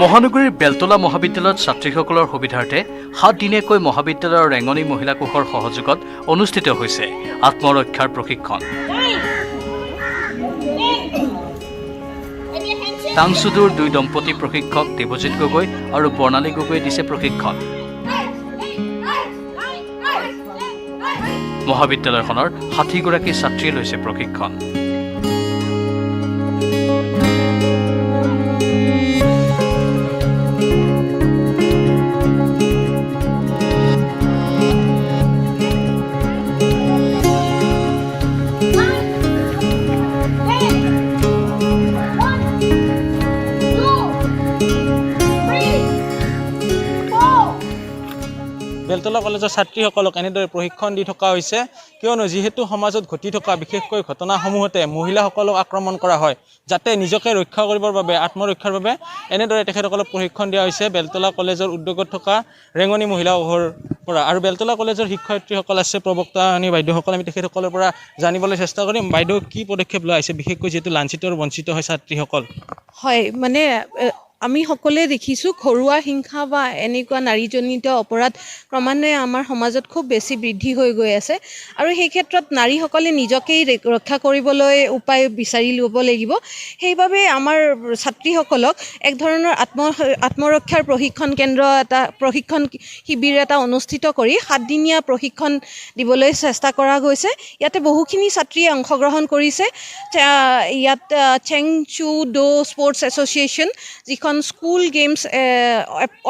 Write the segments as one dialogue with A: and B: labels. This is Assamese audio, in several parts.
A: মহানগৰীৰ বেলতলা মহাবিদ্যালয়ত ছাত্ৰীসকলৰ সুবিধাৰ্থে 7 দিনীয়াকৈ মহাবিদ্যালয়ৰ ৰেঙনি মহিলা কোষৰ সহযোগত অনুষ্ঠিত হৈছে আত্মৰক্ষাৰ প্ৰশিক্ষণ। টাংচুদুৰ 2 দম্পতি প্ৰশিক্ষক দেৱজিৎ গগৈ আৰু বৰ্ণালী গগৈয়ে দিছে প্ৰশিক্ষণ। মহাবিদ্যালয়খনৰ 60 গৰাকী ছাত্ৰীয়ে লৈছে প্ৰশিক্ষণ।
B: বেলতলা কলেজৰ ছাত্ৰীসকলক এনেদৰে প্ৰশিক্ষণ দি থকা হৈছে, কিয়নো যিহেতু সমাজত ঘটি থকা বিশেষকৈ ঘটনাসমূহতে মহিলাসকলক আক্ৰমণ কৰা হয়, যাতে নিজকে ৰক্ষা কৰিবৰ বাবে আত্মৰক্ষাৰ বাবে এনেদৰে তেখেতসকলক প্ৰশিক্ষণ দিয়া হৈছে বেলতলা কলেজৰ উদ্যোগত থকা ৰেঙনি মহিলা কোষৰ পৰা। আৰু বেলতলা কলেজৰ শিক্ষয়িত্ৰীসকল আছে, প্ৰবক্তানী বাইদেউসকল, আমি তেখেতসকলৰ পৰা জানিবলৈ চেষ্টা কৰিম। বাইদেউ কি পদক্ষেপ লোৱা হৈছে, বিশেষকৈ যিহেতু লাঞ্ছিত আৰু বঞ্চিত হয় ছাত্ৰীসকল?
C: হয়, মানে আমি সকলোৱে দেখিছোঁ ঘৰুৱা হিংসা বা এনেকুৱা নাৰীজনিত অপৰাধ ক্ৰমান্বয়ে আমাৰ সমাজত খুব বেছি বৃদ্ধি হৈ গৈ আছে, আৰু সেই ক্ষেত্ৰত নাৰীসকলে নিজকেই ৰক্ষা কৰিবলৈ উপায় বিচাৰি ল'ব লাগিব। সেইবাবে আমাৰ ছাত্ৰীসকলক এক ধৰণৰ আত্মৰক্ষাৰ প্ৰশিক্ষণ কেন্দ্ৰ এটা প্ৰশিক্ষণ শিবিৰ এটা অনুষ্ঠিত কৰি 7 দিনীয়া প্ৰশিক্ষণ দিবলৈ চেষ্টা কৰা গৈছে। ইয়াতে বহুখিনি ছাত্ৰীয়ে অংশগ্ৰহণ কৰিছে। ইয়াত চেংচু ডো স্পৰ্টছ এছ'চিয়েশ্যন, যিখন স্কুল গেমছ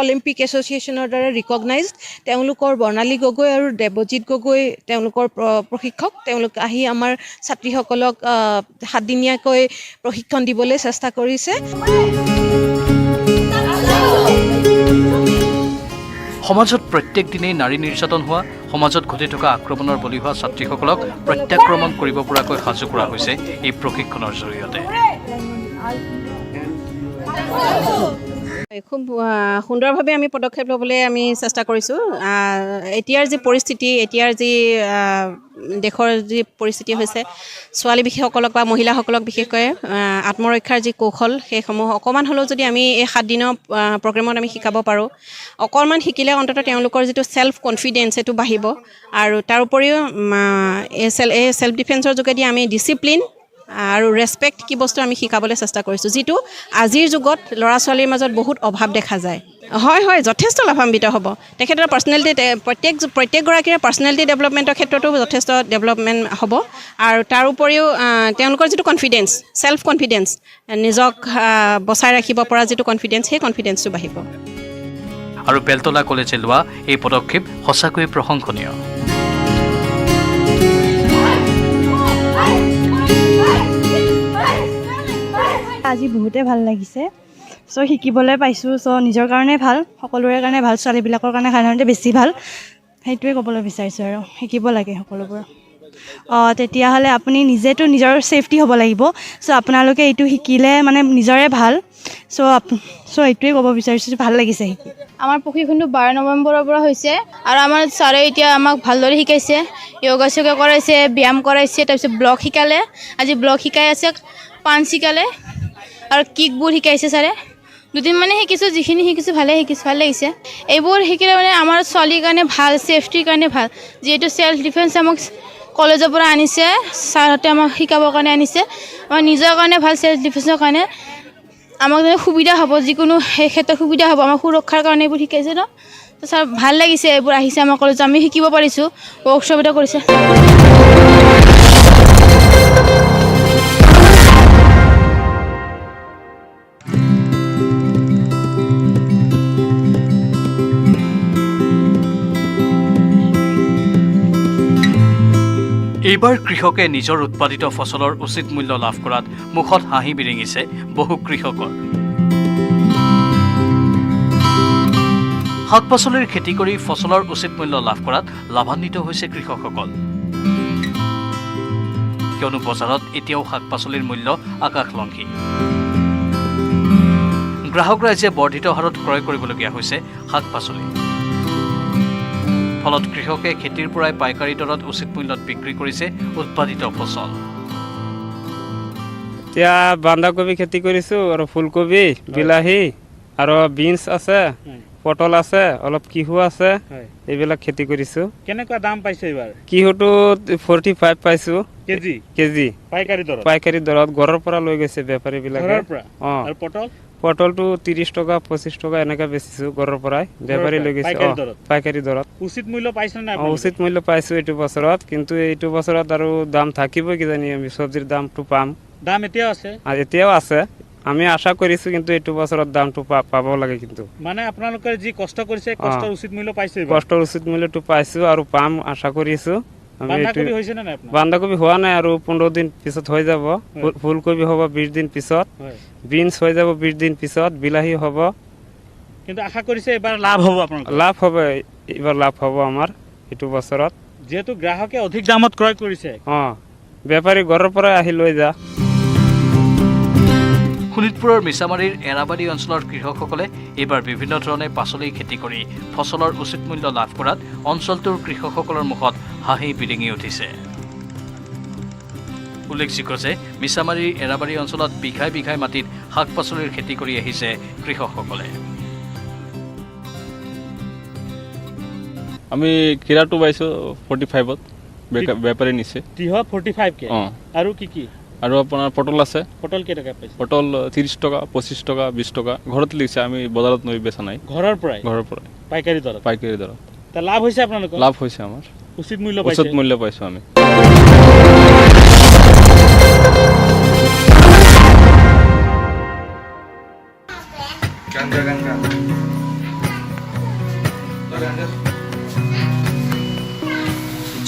C: অলিম্পিক এছ'চিয়েশ্যনৰ দ্বাৰা ৰিকগনাইজড, তেওঁলোকৰ বৰ্ণালী গগৈ আৰু দেৱজিৎ গগৈ তেওঁলোকৰ প্ৰশিক্ষক। তেওঁলোক আহি আমাৰ ছাত্ৰীসকলক 7 দিনীয়াকৈ প্ৰশিক্ষণ দিবলৈ চেষ্টা কৰিছে।
A: সমাজত প্ৰত্যেক দিনেই নাৰী নিৰ্যাতন হোৱা, সমাজত ঘটি থকা আক্ৰমণৰ বলি হোৱা ছাত্ৰীসকলক প্ৰত্যাক্ৰমণ কৰিব পৰাকৈ সাজু কৰা হৈছে এই প্ৰশিক্ষণৰ জৰিয়তে।
D: খুব সুন্দৰভাৱে আমি পদক্ষেপ ল'বলৈ আমি চেষ্টা কৰিছোঁ। এতিয়াৰ যি পৰিস্থিতি, এতিয়াৰ যি দেশৰ যি পৰিস্থিতি হৈছে, ছোৱালী বিশেষসকলক বা মহিলাসকলক বিশেষকৈ আত্মৰক্ষাৰ যি কৌশল, সেইসমূহ অকণমান হ'লেও যদি আমি এই 7 দিনৰ প্ৰগ্ৰেমত আমি শিকাব পাৰোঁ, অকণমান শিকিলে অন্ততঃ তেওঁলোকৰ যিটো ছেল্ফ কনফিডেঞ্চ সেইটো বাঢ়িব। আৰু তাৰ উপৰিও এই ছেল্ফ ডিফেন্সৰ যোগেদি আমি ডিচিপ্লিন আৰু ৰেচপেক্ট কি বস্তু আমি শিকাবলৈ চেষ্টা কৰিছোঁ, যিটো আজিৰ যুগত ল'ৰা ছোৱালীৰ মাজত বহুত অভাৱ দেখা যায়। হয়, যথেষ্ট লাভান্বিত হ'ব। তেখেতৰ পাৰ্চনেলিটি, প্ৰত্যেকগৰাকীৰে পাৰ্চনেলিটি ডেভেলপমেণ্টৰ ক্ষেত্ৰতো যথেষ্ট ডেভেলপমেণ্ট হ'ব। আৰু তাৰ উপৰিও তেওঁলোকৰ যিটো কনফিডেঞ্চ, ছেল্ফ কনফিডেঞ্চ, নিজক বচাই ৰাখিব পৰা যিটো কনফিডেঞ্চ, সেই কনফিডেঞ্চটো বাঢ়িব।
A: আৰু বেলতলা কলেজে লোৱা এই পদক্ষেপ সঁচাকৈয়ে প্ৰশংসনীয়।
E: আজি বহুতে ভাল লাগিছে, শিকিবলৈ পাইছোঁ। নিজৰ কাৰণে ভাল, সকলোৰে কাৰণে ভাল, ছোৱালীবিলাকৰ কাৰণে সাধাৰণতে বেছি ভাল। সেইটোৱে ক'বলৈ বিচাৰিছোঁ, আৰু শিকিব লাগে সকলোবোৰ। তেতিয়াহ'লে আপুনি নিজেতো নিজৰ ছেফটি হ'ব লাগিব। আপোনালোকে এইটো শিকিলে মানে নিজৰে ভাল। এইটোৱে ক'ব বিচাৰিছোঁ, ভাল লাগিছে শিকি।
F: আমাৰ প্ৰশিক্ষণটো 12 নৱেম্বৰৰ পৰা হৈছে, আৰু আমাৰ ছাৰে এতিয়া আমাক ভালদৰে শিকাইছে, য়োগা চোগা কৰাইছে, ব্যায়াম কৰাইছে, তাৰপিছত ব্লক শিকালে, আজি ব্লক শিকাই আছে, পাঞ্চ শিকালে আৰু কিকবোৰ শিকাইছে ছাৰে। 2 দিন মানে শিকিছোঁ, যিখিনি শিকিছোঁ ভালে শিকিছোঁ, ভাল লাগিছে। এইবোৰ শিকিলে মানে আমাৰ ছোৱালীৰ কাৰণে ভাল, ছেফটিৰ কাৰণে ভাল। যিহেতু ছেল্ফ ডিফেন্স আমাক কলেজৰ পৰা আনিছে, ছাৰহঁতে আমাক শিকাবৰ কাৰণে আনিছে, আমাৰ নিজৰ কাৰণে ভাল, ছেল্ফ ডিফেন্সৰ কাৰণে আমাক সুবিধা হ'ব, যিকোনো সেই ক্ষেত্ৰত সুবিধা হ'ব, আমাৰ সুৰক্ষাৰ কাৰণে এইবোৰ শিকাইছে ন। তো ছাৰ ভাল লাগিছে, এইবোৰ আহিছে আমাৰ কলেজত, আমি শিকিব পাৰিছোঁ, ৱৰ্কশ্বপ এটা কৰিছে।
A: এইবাৰ কৃষকে নিজৰ উৎপাদিত ফচলৰ উচিত মূল্য লাভ কৰাত মুখত হাঁহি বিৰিঙিছে বহু কৃষকৰ। শাক পাচলিৰ খেতি কৰি ফচলৰ উচিত মূল্য লাভ কৰাত লাভান্বিত হৈছে কৃষকসকল, কিয়নো বজাৰত এতিয়াও শাক পাচলিৰ মূল্য আকাশলংঘী। গ্ৰাহক ৰাইজে বৰ্ধিত হাৰত ক্ৰয় কৰিবলগীয়া হৈছে শাক পাচলি। ফলত কৃষকে খেতিৰ পৰাই পাইকাৰী দৰত উচিত মূল্যত বিক্ৰী কৰিছে উৎপাদিত ফচল।
G: এতিয়া বন্ধাকবি খেতি কৰিছোঁ আৰু ফুলকবি, বিলাহী আৰু বিনছ আছে, পটল আছে, অলপ কিহু আছে, এইবিলাক খেতি কৰিছোঁ।
B: কেনেকুৱা দাম পাইছে এইবাৰ?
G: কিহুটো 45 পাইছোঁ কেজি পাইকাৰী দৰত ঘৰৰ পৰা লৈ গৈছে বেপাৰীবিলাকে।
B: আৰু পটল?
G: পটলটো 30 টকা 25 টকা এনেকৈ বেচিছোঁ ঘৰৰ পৰাই, বেপাৰী লৈ গৈছে পাইকাৰী দৰত।
B: উচিত মূল্য পাইছে নে?
G: উচিত মূল্য পাইছোঁ এইটো বছৰত, কিন্তু এইটো বছৰত আৰু দাম থাকিবই কিজানি, আমি চব্জিৰ দামটো পাম।
B: দাম এতিয়াও আছে?
G: এতিয়াও আছে, আমি আশা কৰিছোঁ, কিন্তু এইটো বছৰত দামটো পাব লাগে। কিন্তু
B: মানে আপোনালোকে যি কষ্ট কৰিছে কষ্টৰ উচিত মূল্য পাইছে?
G: কষ্টৰ উচিত মূল্যটো পাইছোঁ আৰু পাম আশা কৰিছোঁ।
B: বন্ধাকবি
G: হোৱা নাই, আৰু 15 দিন পিছত হৈ যাব। ফুলকবি হ'ব 20 দিন পিছত, বিনছ হৈ যাব 20 দিন পিছত, বিলাহী হ'ব।
B: কিন্তু আশা কৰিছে এইবাৰ লাভ হ'ব আপোনালোকৰ?
G: লাভ হ'ব, এইবাৰ লাভ হ'ব আমাৰ এইটো বছৰত,
B: যিহেতু গ্ৰাহকে অধিক দামত ক্ৰয় কৰিছে।
G: বেপাৰী ঘৰৰ পৰাই আহি লৈ যা।
A: শোণিতপুৰৰ মিছামাৰীৰ এৰাবাৰী অঞ্চলৰ কৃষকসকলে এইবাৰ বিভিন্ন ধৰণে পাচলি খেতি কৰি ফচলৰ উচিত মূল্য লাভ কৰাত অঞ্চলটোৰ কৃষকসকলৰ মুখত হাঁহি বিৰিঙি উঠিছে। উল্লেখযোগ্য যে মিছামাৰীৰ এৰাবাৰী অঞ্চলত বিঘাই বিঘাই মাটিত শাক পাচলিৰ খেতি কৰি আহিছে কৃষকসকলে।
H: আমি কিৰাটো পাইছোঁ 45ত, বেপাৰী নিছে।
B: তিহ 45কে? আৰু কি কি?
H: আৰু আপোনাৰ পটল আছে।
B: পটল কেইটকা পাইছে?
H: পটল 30 টকা 25 টকা 20 টকা ঘৰত লিখিছে, আমি বজাৰত নৈ বেচা নাই।
B: ঘৰৰ পৰাই পাইকাৰী দৰত? পাইকাৰী দৰত। লাভ হৈছে আপোনালোকৰ? লাভ হৈছে আমাৰ, উচিত মূল্য পাইছোঁ আমি।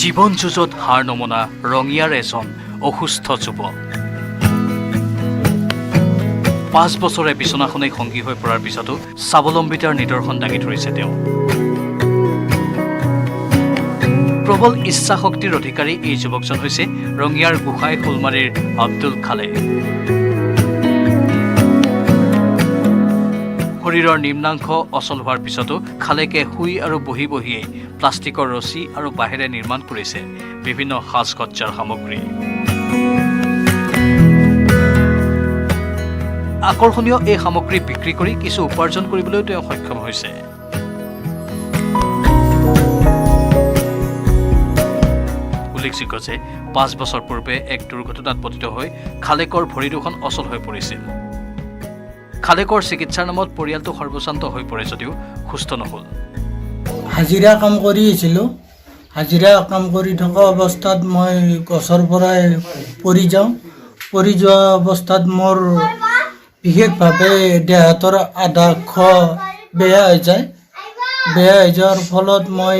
A: জীৱন যুঁজত হাৰ নমনা ৰঙিয়াৰ এজন অসুস্থ যুৱক। 5 বছৰে বিচনাখনেই সংগী হৈ পৰাৰ পিছতো স্বাৱলম্বিতাৰ নিদৰ্শন দাঙি ধৰিছে তেওঁ। প্ৰবল ইচ্ছা শক্তিৰ অধিকাৰী এই যুৱকজন হৈছে ৰঙিয়াৰ গোসাঁই শোলমাৰীৰ আব্দুল খালেক। শৰীৰৰ নিম্নাংশ অচল হোৱাৰ পিছতো খালেকে শুই আৰু বহি বহিয়েই প্লাষ্টিকৰ ৰছী আৰু বাঁহেৰে নিৰ্মাণ কৰিছে বিভিন্ন সাজ সজ্জাৰ সামগ্ৰী। আকৰ্ষণীয় এই সামগ্ৰী বিক্ৰী কৰি কিছু উপাৰ্জন কৰিবলৈও তেওঁ সক্ষম হৈছে। উল্লেখযোগ্য যে 5 বছৰ পূৰ্বে এক দুৰ্ঘটনাত পতিত হৈ খালেকৰ ভৰি দুখন অচল হৈ পৰিছিল। খালেকৰ চিকিৎসাৰ নামত পৰিয়ালটো সৰ্বশান্ত হৈ পৰে যদিও সুস্থ নহ'ল।
I: হাজিৰা কাম কৰি আছিলোঁ। হাজিৰা কাম কৰি থকা অৱস্থাত মই গছৰ পৰাই পৰি যাওঁ। পৰি যোৱা অৱস্থাত মোৰ বিশেষভাৱে দেহাতৰ আধাংশ বেয়া হৈ যায়। বেয়া হৈ যোৱাৰ ফলত মই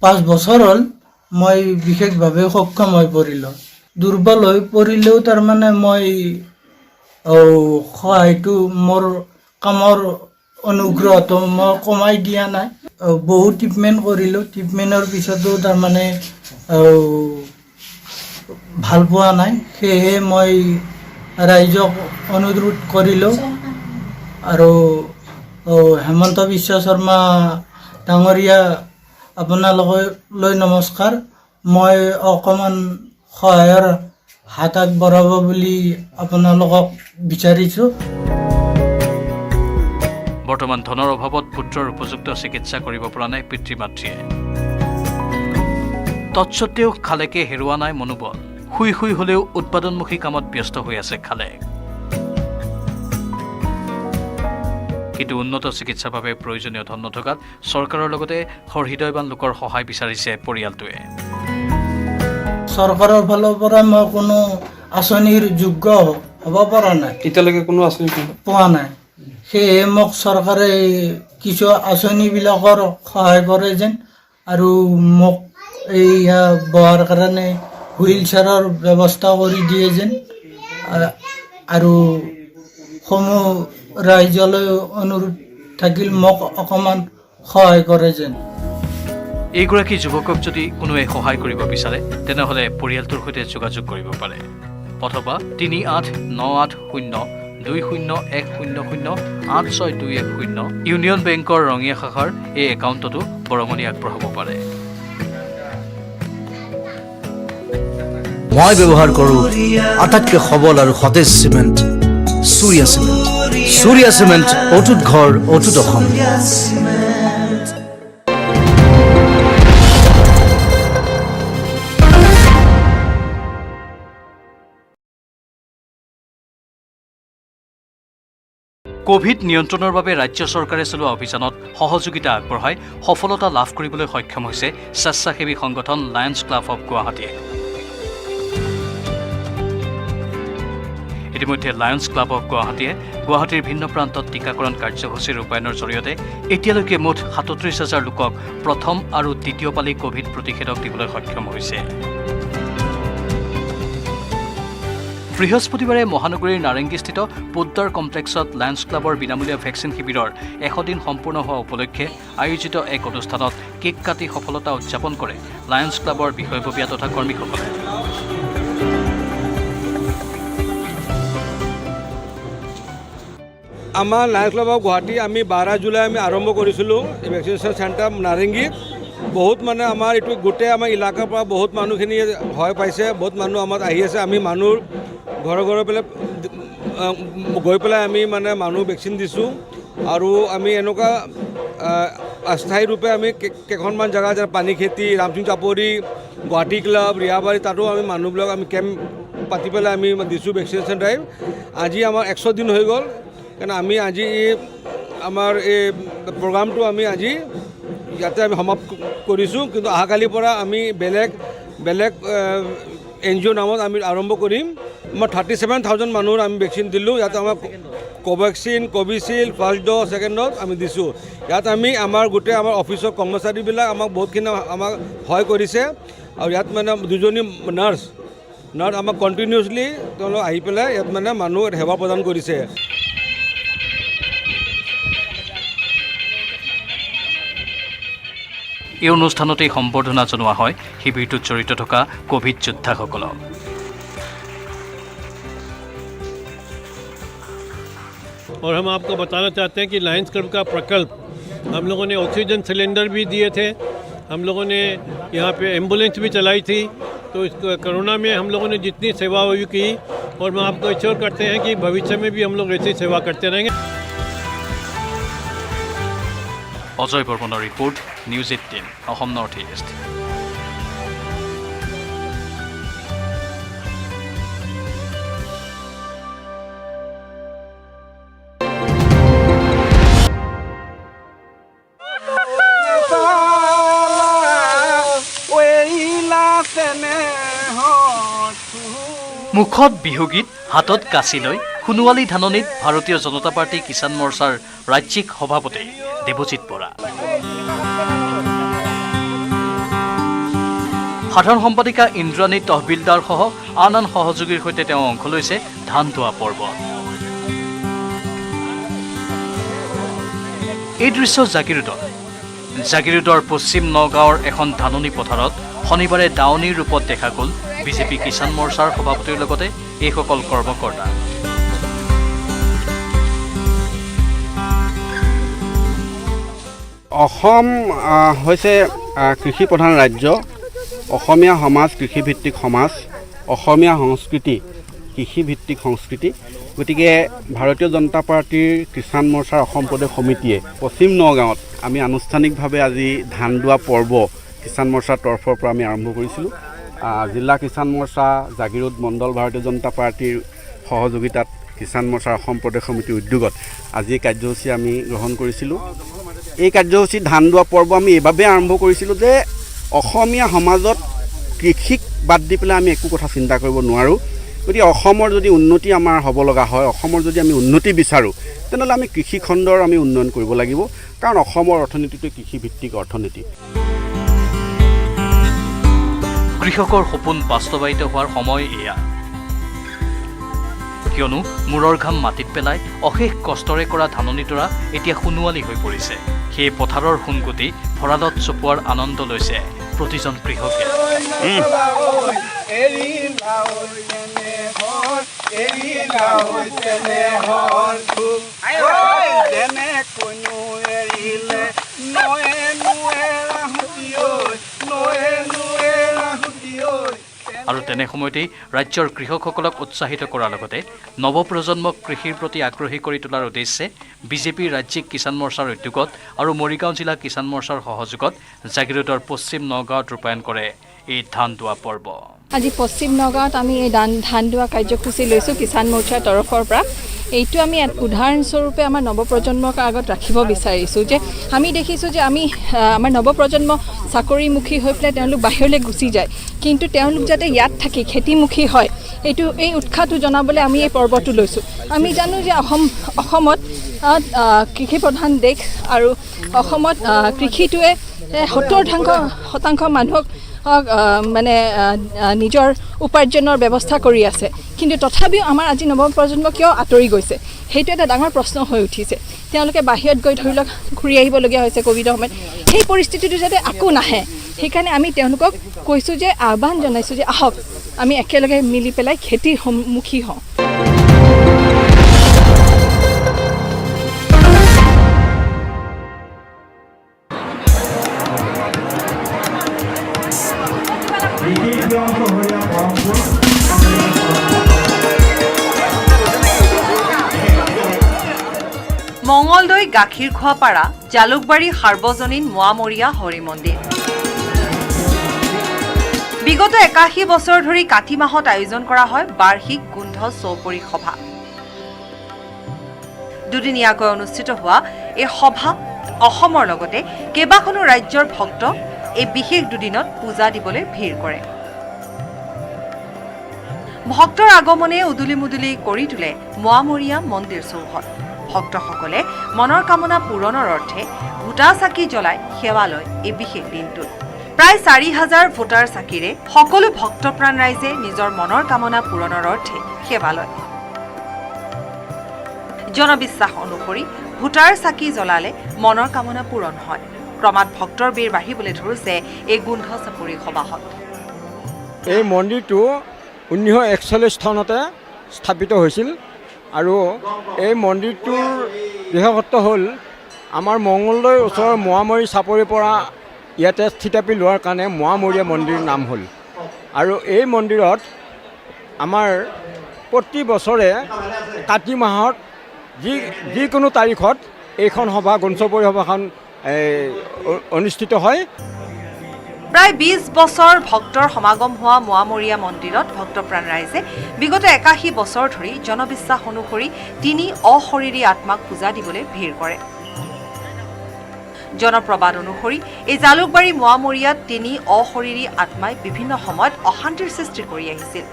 I: 5 বছৰ হ'ল মই বিশেষভাৱে সক্ষম হৈ পৰিলোঁ। দুৰ্বল হৈ পৰিলেও তাৰমানে মই সহায়টো মোৰ কামৰ অনুগ্ৰহটো মই কমাই দিয়া নাই। বহু ট্ৰিটমেণ্ট কৰিলোঁ। ট্ৰিটমেণ্টৰ পিছতো তাৰমানে ভাল পোৱা নাই। সেয়েহে মই ৰাইজক অনুৰোধ কৰিলোঁ আৰু হেমন্ত বিশ্ব শৰ্মা ডাঙৰীয়া আপোনালোকলৈ নমস্কাৰ। মই অকণমান সহায়ৰ হাত আগবঢ়াব বুলি আপোনালোকক বিচাৰিছোঁ।
A: বৰ্তমান ধনৰ অভাৱত পুত্ৰৰ উপযুক্ত চিকিৎসা কৰিব পৰা নাই পিতৃ মাতৃয়ে। তৎসত্বেও খালেকে হেৰুওৱা নাই মনোবল। শুই শুই হ'লেও উৎপাদনমুখী কামত ব্যস্ত হৈ আছে খালেক। কিন্তু উন্নত চিকিৎসাৰ বাবে প্ৰয়োজনীয় ধন নথকাত চৰকাৰৰ লগতে সহৃদয়বান লোকৰ সহায় বিচাৰিছে পৰিয়ালটোৱে।
I: চৰকাৰৰ ফালৰ পৰা মই কোনো আঁচনিৰ যোগ্য হ'ব পৰা নাই।
H: এতিয়ালৈকে কোনো আঁচনি
I: পোৱা নাই। সেয়ে মোক চৰকাৰে কিছু আঁচনিবিলাকৰ সহায় কৰে যেন, আৰু মোক এইয়া বহাৰ কাৰণে হুইল চেয়াৰৰ ব্যৱস্থা কৰি দিয়ে যেন, আৰু সমূহ ৰাইজলৈ অনুৰোধ থাকিল মোক অকণমান সহায় কৰে যেন।
A: এইগৰাকী যুৱকক যদি কোনোৱে সহায় কৰিব বিচাৰে তেনেহ'লে পৰিয়ালটোৰ সৈতে যোগাযোগ কৰিব পাৰে, অথবা 3898201080862110 ইউনিয়ন বেংকৰ ৰঙিয়া শাখাৰ এই একাউণ্টতো বৰঙণি আগবঢ়াব পাৰে।
J: মই ব্যৱহাৰ কৰোঁ আটাইতকৈ সবল আৰু সতেজ cement Surya cement. Surya cement, অটুট ঘৰ, অটুট অসম।
A: কোভিড নিয়ন্ত্ৰণৰ বাবে ৰাজ্য চৰকাৰে চলোৱা অভিযানত সহযোগিতা আগবঢ়াই সফলতা লাভ কৰিবলৈ সক্ষম হৈছে স্বেচ্ছাসেৱী সংগঠন লায়ন্স ক্লাব অৱ গুৱাহাটীয়ে। ইতিমধ্যে লায়ন্স ক্লাব অৱ গুৱাহাটীয়ে গুৱাহাটীৰ ভিন্ন প্ৰান্তত টীকাকৰণ কাৰ্যসূচী ৰূপায়ণৰ জৰিয়তে এতিয়ালৈকে মুঠ ৩৭,০০০ লোকক প্ৰথম আৰু দ্বিতীয় পালি কোভিড প্ৰতিষেধক দিবলৈ সক্ষম হৈছে। বৃহস্পতিবাৰে মহানগৰীৰ নাৰেংগীস্থিত পোদ্দাৰ কমপ্লেক্সত লায়ন্স ক্লাবৰ বিনামূলীয়া ভেকচিন শিবিৰৰ ১০০ দিন সম্পূৰ্ণ হোৱা উপলক্ষে আয়োজিত এক অনুষ্ঠানত কেক কাটি সফলতা উদযাপন কৰে লায়ন্স ক্লাবৰ বিষয়ববীয়া তথা কৰ্মীসকলে।
K: আমাৰ লায়ন্স ক্লাব অফ গুৱাহাটী আমি 12 জুলাই আমি আৰম্ভ কৰিছিলোঁ এই ভেকচিনেশ্যন চেণ্টাৰ নাৰেংগীত। বহুত মানে আমাৰ এইটো গোটেই আমাৰ এলেকাৰ পৰা বহুত মানুহখিনি ভয় পাইছে, বহুত মানুহ আমাৰ আহি আছে। আমি মানুহ ঘৰে ঘৰে গৈ পেলাই আমি মানে মানুহ ভেকচিন দিছোঁ। আৰু আমি এনেকুৱা অস্থায়ী ৰূপে আমি কেইখনমান জেগা যেনে পানীখেতি, ৰামসিং চাপৰি, গুৱাহাটী ক্লাব, ৰিয়াবাৰী, তাতো আমি মানুহবিলাক আমি কেম্প পাতি পেলাই আমি দিছোঁ ভেকচিনেশ্যন ড্ৰাইভ। আজি আমাৰ 100 দিন হৈ গ'ল। কাৰণ আমি আজি আমাৰ এই প্ৰগ্ৰামটো আমি আজি ইয়াতে আমি সমাপ্ত কৰিছোঁ। কিন্তু অহাকালিৰ পৰা আমি বেলেগ NGO নামত আমি আৰম্ভ কৰিম। আমাৰ 37,000 মানুহৰ আমি ভেকচিন দিলোঁ। ইয়াত আমাৰ Covaxin, Covishield, first dose, second dose আমি দিছোঁ। ইয়াত আমি আমাৰ গোটেই আমাৰ অফিচৰ কৰ্মচাৰীবিলাক আমাক বহুতখিনি আমাক সহায় কৰিছে। আৰু ইয়াত মানে 2জনী নাৰ্ছ আমাক কণ্টিনিউছলি তেওঁলোক আহি পেলাই ইয়াত মানে মানুহ সেৱা প্ৰদান কৰিছে।
A: এই অনুষ্ঠানতেই সম্বৰ্ধনা জনোৱা হয় শিবিৰটোত জড়িত থকা কোভিড যোদ্ধাসকলক।
L: और हम आपको बताना चाहते हैं कि लायंस क्लब का प्रकल्प हम लोगों ने ऑक्सीजन सिलेंडर भी दिए थे, हम लोगों ने यहाँ पे एम्बुलेंस भी चलाई थी। तो इस कोरोना में हम लोगों ने जितनी सेवा भी की और हम आपको इच्छा करते हैं कि भविष्य में भी हम लोग ऐसी सेवा करते रहेंगे।
A: অজয় বৰ্মনৰ report, news 18 Assam north east. মুখত বিহুগীত, হাতত কাঁচি লৈ সোণোৱালী ধাননিত ভাৰতীয় জনতা পাৰ্টি কিষাণ মৰ্চাৰ ৰাজ্যিক সভাপতি দেৱজিৎ বৰা, সাধাৰণ সম্পাদিকা ইন্দ্ৰাণী তহবিলদাৰ সহ আন সহযোগীৰ সৈতে তেওঁ অংশ লৈছে ধান দোৱা পৰ্বত। এই দৃশ্য জাগিৰোডৰ পশ্চিম নগাঁৱৰ এখন ধাননি পথাৰত শনিবাৰে দাৱনীৰ ৰূপত দেখা গ'ল বিজেপি কিষাণ মৰ্চাৰ সভাপতিৰ লগতে এইসকল কৰ্মকৰ্তা।
M: অসম হৈছে কৃষি প্ৰধান ৰাজ্য। অসমীয়া সমাজ কৃষিভিত্তিক সমাজ, অসমীয়া সংস্কৃতি কৃষিভিত্তিক সংস্কৃতি। গতিকে ভাৰতীয় জনতা পাৰ্টীৰ কিষাণ মৰ্চাৰ অসম প্ৰদেশ সমিতিয়ে পশ্চিম নগাঁৱত আমি আনুষ্ঠানিকভাৱে আজি ধান দোৱা পৰ্ব কিষাণ মৰ্চাৰ তৰফৰ পৰা আমি আৰম্ভ কৰিছিলোঁ। জিলা কিষাণ মৰ্চা, জাগিৰোড মণ্ডল ভাৰতীয় জনতা পাৰ্টীৰ সহযোগিতাত কিষাণ মৰ্চাৰ অসম প্ৰদেশ সমিতিৰ উদ্যোগত আজি এই কাৰ্যসূচী আমি গ্ৰহণ কৰিছিলোঁ। এই কাৰ্যসূচী ধান দোৱা পৰ্ব আমি এইবাবে আৰম্ভ কৰিছিলোঁ যে অসমীয়া সমাজত কৃষিক বাদ দি পেলাই আমি একো কথা চিন্তা কৰিব নোৱাৰোঁ। গতিকে অসমৰ যদি উন্নতি আমাৰ হ'ব লগা হয়, অসমৰ যদি আমি উন্নতি বিচাৰোঁ, তেনেহ'লে আমি কৃষি খণ্ডৰ আমি উন্নয়ন কৰিব লাগিব। কাৰণ অসমৰ অৰ্থনীতিটো কৃষিভিত্তিক অৰ্থনীতি।
A: কৃষকৰ সপোন বাস্তৱায়িত হোৱাৰ সময় এয়া। কিয়নো মূৰৰ ঘাম মাটিত পেলাই অশেষ কষ্টৰে কৰা ধাননিডৰা এতিয়া সোণোৱালী হৈ পৰিছে। সেই পথাৰৰ সোণগুটি ভঁৰালত চপোৱাৰ আনন্দ লৈছে প্ৰতিজন কৃষকে। আৰু তেনে সময়তেই ৰাজ্যৰ কৃষকসকলক উৎসাহিত কৰাৰ লগতে নৱপ্ৰজন্মক কৃষিৰ প্ৰতি আগ্ৰহী কৰি তোলাৰ উদ্দেশ্যে বিজেপিৰ ৰাজ্যিক কিষাণ মৰ্চাৰ উদ্যোগত আৰু মৰিগাঁও জিলা কিষাণ মৰ্চাৰ সহযোগত জাগিৰোডৰ পশ্চিম নগাঁৱত ৰূপায়ণ কৰে এই ধান দোৱা পৰ্ব।
N: আজি পশ্চিম নগাঁৱত আমি এই ধান দোৱা কাৰ্যসূচী লৈছোঁ কিষাণ মৰ্চাৰ তৰফৰ পৰা। এইটো আমি উদাহৰণস্বৰূপে আমাৰ নৱপ্ৰজন্মৰ আগত ৰাখিব বিচাৰিছোঁ যে আমি দেখিছোঁ যে আমাৰ নৱপ্ৰজন্ম চাকৰিমুখী হৈ পেলাই তেওঁলোক বাহিৰলৈ গুচি যায়, কিন্তু তেওঁলোক যাতে ইয়াত থাকি খেতিমুখী হয় এই উৎসাহটো জনাবলৈ আমি এই পৰ্বটো লৈছোঁ। আমি জানো যে অসমত কৃষি প্ৰধান দেশ আৰু অসমত কৃষিটোৱে 70% মানুহক মানে নিজৰ উপাৰ্জনৰ ব্যৱস্থা কৰি আছে, কিন্তু তথাপিও আমাৰ আজি নৱপ্ৰজন্ম কিয় আঁতৰি গৈছে সেইটো এটা ডাঙৰ প্ৰশ্ন হৈ উঠিছে। তেওঁলোকে বাহিৰত গৈ ধৰি লওক ঘূৰি আহিবলগীয়া হৈছে ক'ভিডৰ সময়ত। সেই পৰিস্থিতিটো যাতে আকৌ নাহে সেইকাৰণে আমি তেওঁলোকক কৈছোঁ যে আহ্বান জনাইছোঁ যে আহক আমি একেলগে মিলি পেলাই খেতিৰ সন্মুখী হওঁ।
O: মঙলদৈ গাখীৰ খোৱাপাৰা জালুকবাৰী সাৰ্বজনীন মোৱামৰীয়া হৰি মন্দিৰ। বিগত 81 বছৰ ধৰি কাতি মাহত আয়োজন কৰা হয় বাৰ্ষিক গোন্ধ চৌপৰী সভা। দুদিনীয়াকৈ অনুষ্ঠিত হোৱা এই সভা অসমৰ লগতে কেইবাখনো ৰাজ্যৰ ভক্ত এই বিশেষ দুদিনত পূজা দিবলৈ ভিৰ কৰে। ভক্তৰ আগমনে উদুলি মুদুলি কৰি তোলে মোৱামৰীয়া মন্দিৰ চৌহদ। ভক্তসকলে মনৰ কামনা পূৰণৰ অৰ্থে ভোটা চাকি জ্বলাই সেৱা লয় এই বিশেষ দিনটোত। প্ৰায় 4000 ভোটাৰ চাকিৰে সকলো ভক্তপ্ৰাণ ৰাইজে নিজৰ মনৰ কামনা পূৰণৰ অৰ্থে সেৱা লয়। জনবিশ্বাস অনুসৰি ভোটাৰ চাকি জ্বলালে মনৰ কামনা পূৰণ হয়। ক্ৰমাৎ ভক্তৰ ভিৰ বাঢ়িবলৈ ধৰিছে এই গোন্ধ চাপৰি সবাহত।
K: এই মন্দিৰটো 1941 চনতে স্থাপিত হৈছিল আৰু এই মন্দিৰটোৰ বিশেষত্ব হ'ল আমাৰ মঙলদৈৰ ওচৰৰ মোৱামৰী চাপৰিৰ পৰা ইয়াতে স্থিতাপি লোৱাৰ কাৰণে মোৱামৰীয়া মন্দিৰ নাম হ'ল। আৰু এই মন্দিৰত আমাৰ প্ৰতি বছৰে কাতি মাহত যিকোনো তাৰিখত এইখন সভা গঞ্চপৰি সভাখন অনুষ্ঠিত হয়।
O: প্ৰায় 20 বছৰ ভক্তৰ সমাগম হোৱা মোৱামৰীয়া মন্দিৰত ভক্তপ্ৰাণ ৰাইজে বিগত 81 বছৰ ধৰি জনবিশ্বাস অনুসৰি 3 অশৰীৰী আত্মাক পূজা দিবলৈ ভিৰ কৰে। জনপ্ৰবাদ অনুসৰি এই জালুকবাৰী মোৱামৰীয়াত 3 অশৰীৰী আত্মাই বিভিন্ন সময়ত অশান্তিৰ সৃষ্টি কৰি আহিছিল।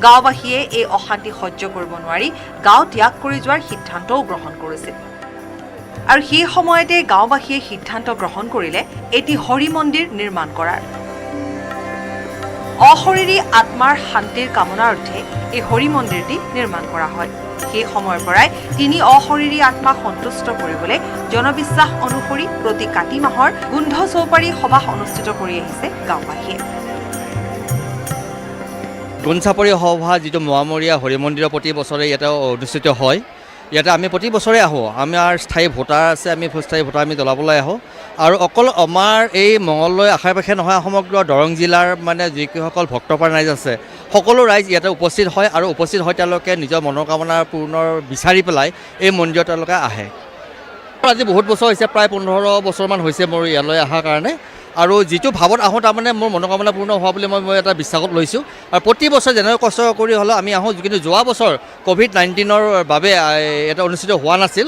O: গাঁওবাসীয়ে এই অশান্তি সহ্য কৰিব নোৱাৰি গাঁও ত্যাগ কৰি যোৱাৰ সিদ্ধান্তও গ্ৰহণ কৰিছিল। আৰু সেই সময়তে গাঁওবাসীয়ে সিদ্ধান্ত গ্ৰহণ কৰিলে এটি হৰি মন্দিৰ নিৰ্মাণ কৰাৰ। অশৰীৰী আত্মাৰ শান্তিৰ কামনাৰ্থে এই হৰি মন্দিৰটি নিৰ্মাণ কৰা হয়। সেই সময়ৰ পৰাই 3 অশৰীৰী আত্মাক সন্তুষ্ট কৰিবলৈ জনবিশ্বাস অনুসৰি প্ৰতি কাতি মাহৰ গোন্ধ চৌপাৰী সভা অনুষ্ঠিত কৰি আহিছে গাঁওবাসীয়ে।
P: গোন্ধচাপৰি সভা যিটো মোৱামৰীয়া হৰি মন্দিৰৰ প্ৰতি বছৰে ইয়াতে অনুষ্ঠিত হয়। ইয়াতে আমি প্ৰতি বছৰে আহোঁ। আমাৰ স্থায়ী ভোটাৰ আছে, আমি স্থায়ী ভোটাৰ আমি জ্বলাবলৈ আহোঁ। আৰু অকল আমাৰ এই মঙলদৈ আশে পাশে নহয়, সমগ্ৰ দৰং জিলাৰ মানে যিসকল ভক্তপ্ৰাণ ৰাইজ আছে সকলো ৰাইজ ইয়াতে উপস্থিত হয় আৰু উপস্থিত হৈ তেওঁলোকে নিজৰ মনৰ কামনা পূৰ্ণৰ বিচাৰি পেলাই এই মন্দিৰত তেওঁলোকে আহে। আজি বহুত বছৰ হৈছে, প্ৰায় 15 বছৰমান হৈছে মোৰ ইয়ালৈ অহাৰ কাৰণে। আৰু যিটো ভাৱত আহোঁ তাৰমানে মোৰ মনোকামনা পূৰ্ণ হোৱা বুলি মই এটা বিশ্বাসত লৈছোঁ। আৰু প্ৰতি বছৰ যেনেকৈ কষ্ট কৰি হ'লেও আমি আহোঁ, কিন্তু যোৱা বছৰ COVID-19ৰ বাবে এটা অনুষ্ঠিত হোৱা নাছিল।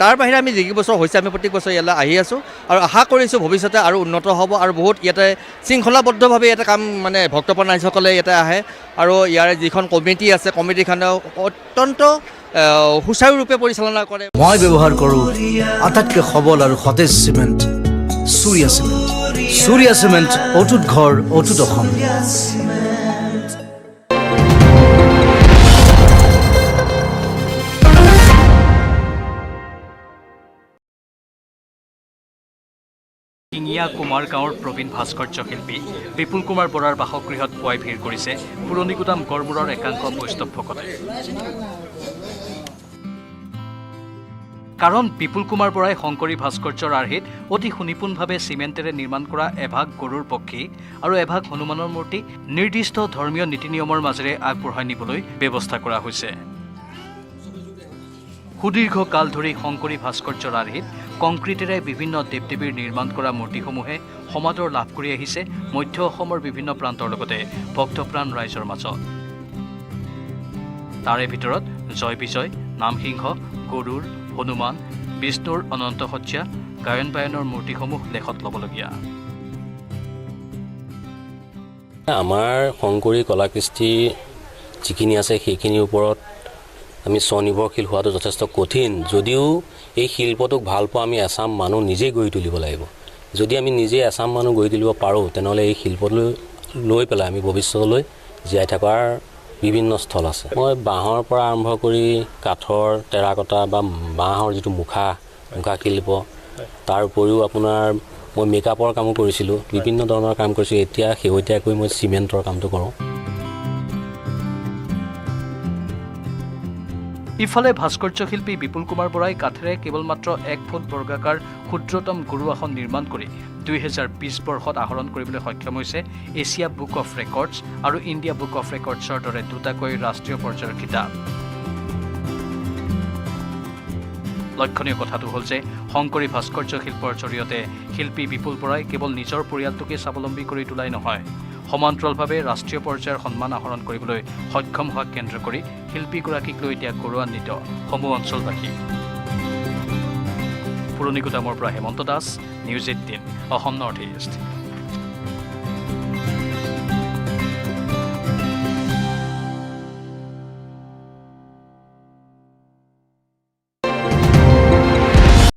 P: তাৰ বাহিৰে আমি যিকেই বছৰ হৈছে আমি প্ৰত্যেক বছৰ ইয়ালৈ আহি আছোঁ আৰু আশা কৰিছোঁ ভৱিষ্যতে আৰু উন্নত হ'ব। আৰু বহুত ইয়াতে শৃংখলাবদ্ধভাৱে ইয়াতে কাম মানে ভক্তপ্ৰাণ ৰাইজসকলে ইয়াতে আহে। আৰু ইয়াৰে যিখন কমিটি আছে কমিটিখনেও অত্যন্ত সুচাৰুৰূপে পৰিচালনা কৰে।
J: মই ব্যৱহাৰ কৰোঁ আটাইতকৈ সবল আৰু সতেজ cement Surya cement. Surya cement, অটুট ঘৰ, অটুট অসম।
A: শিঙীয়া কুমাৰ গাঁৱৰ প্ৰবীণ ভাস্কৰ্য শিল্পী বিপুল কুমাৰ বৰাৰ বাসগৃহত পুৱাই ভিৰ কৰিছে পুৰণি গুদাম গড়মূৰৰ একাংশ বৈষ্ণৱ ভকতে। কাৰণ বিপুল কুমাৰ বৰাই শংকৰী ভাস্কৰ্যৰ আৰ্হিত অতি সুনিপুণভাৱে চিমেণ্টেৰে নিৰ্মাণ কৰা এভাগ গৰুৰ পক্ষী আৰু এভাগ হনুমানৰ মূৰ্তি নিৰ্দিষ্ট ধৰ্মীয় নীতি নিয়মৰ মাজেৰে আগবঢ়াই নিবলৈ ব্যৱস্থা কৰা হৈছে। সুদীৰ্ঘ কাল ধৰি শংকৰী ভাস্কৰ্যৰ আৰ্হিত কংক্ৰিটেৰে বিভিন্ন দেৱ দেৱীৰ নিৰ্মাণ কৰা মূৰ্তিসমূহে সমাদৰ লাভ কৰি আহিছে মধ্য অসমৰ বিভিন্ন প্ৰান্তৰ লগতে ভক্তপ্ৰাণ ৰাইজৰ মাজত। তাৰে ভিতৰত জয় বিজয়, নামসিংহ, গৰুৰ, হনুমান, বিষ্ণুৰ অনন্ত সজ্জা, গায়ন বায়নৰ মূৰ্তিসমূহ লেখত ল'বলগীয়া।
Q: আমাৰ শংকৰী কলাকৃষ্টি যিখিনি আছে সেইখিনিৰ ওপৰত আমি স্বনিৰ্ভৰশীল হোৱাটো যথেষ্ট কঠিন। যদিও এই শিল্পটোক ভাল পোৱা আমি এচাম মানুহ নিজেই গঢ়ি তুলিব লাগিব। যদি আমি নিজে এচাম মানুহ গঢ়ি তুলিব পাৰোঁ তেনেহ'লে এই শিল্পটো লৈ পেলাই আমি ভৱিষ্যতলৈ জীয়াই থকাৰ বিভিন্ন স্থল আছে। মই বাঁহৰ পৰা আৰম্ভ কৰি কাঠৰ টেৰাকটা বা বাঁহৰ যিটো মুখা শিল্প, তাৰ উপৰিও আপোনাৰ মই মেকআপৰ কামো কৰিছিলোঁ, বিভিন্ন ধৰণৰ কাম কৰিছোঁ। এতিয়া শেহতীয়াকৈ মই চিমেণ্টৰ কামটো কৰোঁ।
A: ইফালে ভাস্কৰ্য শিল্পী বিপুল কুমাৰ বৰাই কাঠেৰে কেৱল মাত্ৰ 1 ফুট বৰ্গাকাৰ ক্ষুদ্ৰতম গুৰু আসন নিৰ্মাণ কৰি 2020 বৰ্ষত আহৰণ কৰিবলৈ সক্ষম হৈছে এছিয়া বুক অফ ৰেকৰ্ডছ আৰু ইণ্ডিয়া বুক অফ ৰেকৰ্ডছৰ দৰে দুটাকৈ ৰাষ্ট্ৰীয় পৰ্যায়ৰ খিতাপ। লক্ষণীয় কথাটো হ'ল যে শংকৰী ভাস্কৰ্য শিল্পৰ জৰিয়তে শিল্পী বিপুল বৰাই কেৱল নিজৰ পৰিয়ালটোকে স্বাৱলম্বী কৰি তোলাই নহয়, সমান্তৰালভাৱে ৰাষ্ট্ৰীয় পৰ্যায়ৰ সন্মান আহৰণ কৰিবলৈ সক্ষম হোৱাক কেন্দ্ৰ কৰি শিল্পীগৰাকীক লৈ এতিয়া গৌৰৱান্বিত সমূহ অঞ্চলবাসী। পুৰণি গুদামৰ পৰা Hemanta Das, news 18, Assam north east.